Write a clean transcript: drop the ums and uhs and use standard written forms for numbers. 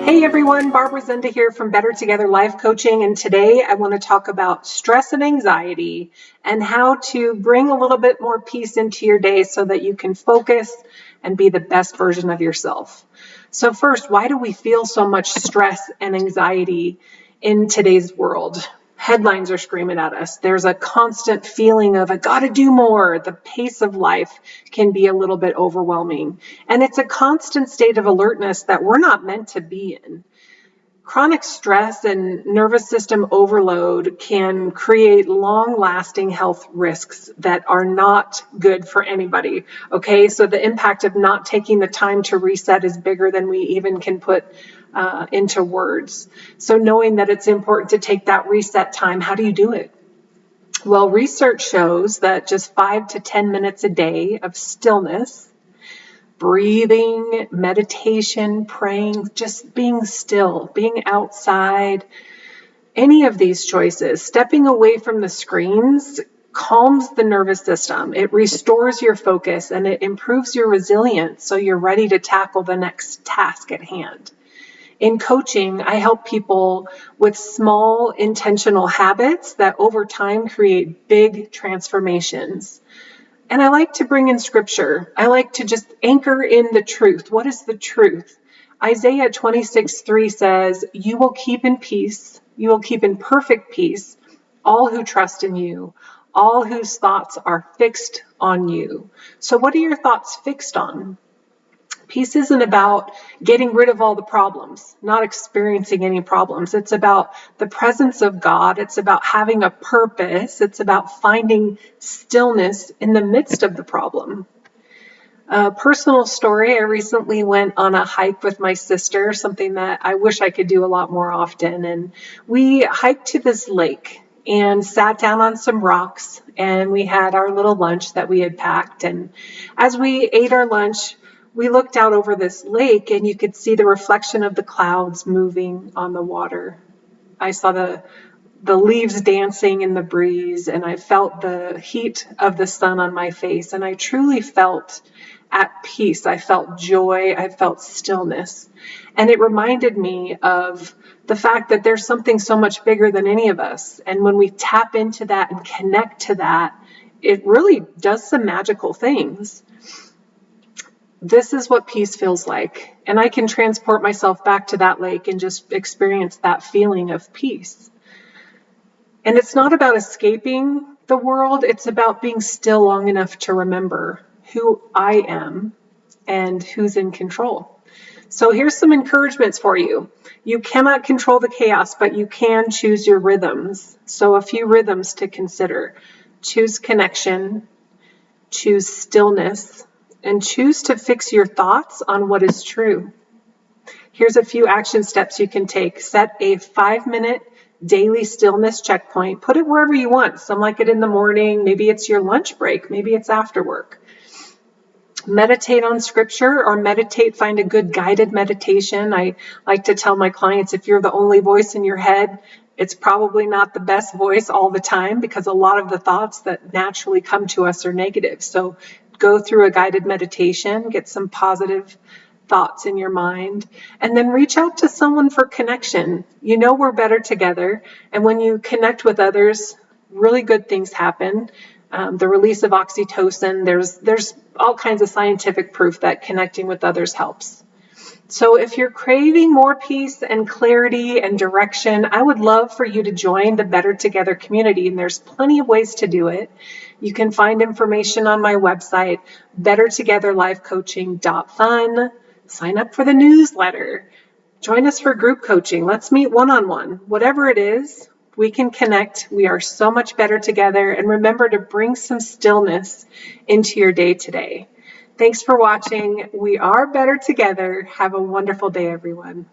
Hey everyone, Barbara Zenda here from Better Together Life Coaching, and today I want to talk about stress and anxiety and how to bring a little bit more peace into your day so that you can focus and be the best version of yourself. So first, why do we feel so much stress and anxiety in today's world? Headlines are screaming at us. There's a constant feeling of, I gotta do more. The pace of life can be a little bit overwhelming. And it's a constant state of alertness that we're not meant to be in. Chronic stress and nervous system overload can create long-lasting health risks that are not good for anybody. Okay, so the impact of not taking the time to reset is bigger than we even can put into words. So knowing that it's important to take that reset time, how do you do it? Well, research shows that just 5 to 10 minutes a day of stillness, breathing, meditation, praying, just being still, being outside, any of these choices, stepping away from the screens calms the nervous system. It restores your focus and it improves your resilience so you're ready to tackle the next task at hand. In coaching, I help people with small intentional habits that over time create big transformations. And I like to bring in scripture. I like to just anchor in the truth. What is the truth? Isaiah 26:3 says, "You will keep in peace, you will keep in perfect peace all who trust in you, all whose thoughts are fixed on you." So what are your thoughts fixed on? Peace isn't about getting rid of all the problems, not experiencing any problems. It's about the presence of God. It's about having a purpose. It's about finding stillness in the midst of the problem. A personal story, I recently went on a hike with my sister, something that I wish I could do a lot more often. And we hiked to this lake and sat down on some rocks, and we had our little lunch that we had packed. And as we ate our lunch, we looked out over this lake and you could see the reflection of the clouds moving on the water. I saw the leaves dancing in the breeze, and I felt the heat of the sun on my face, and I truly felt at peace. I felt joy. I felt stillness. And it reminded me of the fact that there's something so much bigger than any of us. And when we tap into that and connect to that, it really does some magical things. This is what peace feels like. And I can transport myself back to that lake and just experience that feeling of peace. And it's not about escaping the world. It's about being still long enough to remember who I am and who's in control. So here's some encouragements for you. You cannot control the chaos, but you can choose your rhythms. So a few rhythms to consider. Choose connection, choose stillness, and choose to fix your thoughts on what is true. Here's a few action steps you can take. Set a 5-minute daily stillness checkpoint. Put it wherever you want. Some like it in the morning. Maybe it's your lunch break. Maybe it's after work. Meditate on scripture or find a good guided meditation. I like to tell my clients, if you're the only voice in your head, it's probably not the best voice all the time, because a lot of the thoughts that naturally come to us are negative. So go through a guided meditation, get some positive thoughts in your mind, and then reach out to someone for connection. You know we're better together, and when you connect with others, really good things happen. The release of oxytocin, there's all kinds of scientific proof that connecting with others helps. So if you're craving more peace and clarity and direction, I would love for you to join the Better Together community, and there's plenty of ways to do it. You can find information on my website, BetterTogetherLifeCoaching.fun. Sign up for the newsletter. Join us for group coaching. Let's meet one-on-one. Whatever it is, we can connect. We are so much better together. And remember to bring some stillness into your day today. Thanks for watching. We are better together. Have a wonderful day, everyone.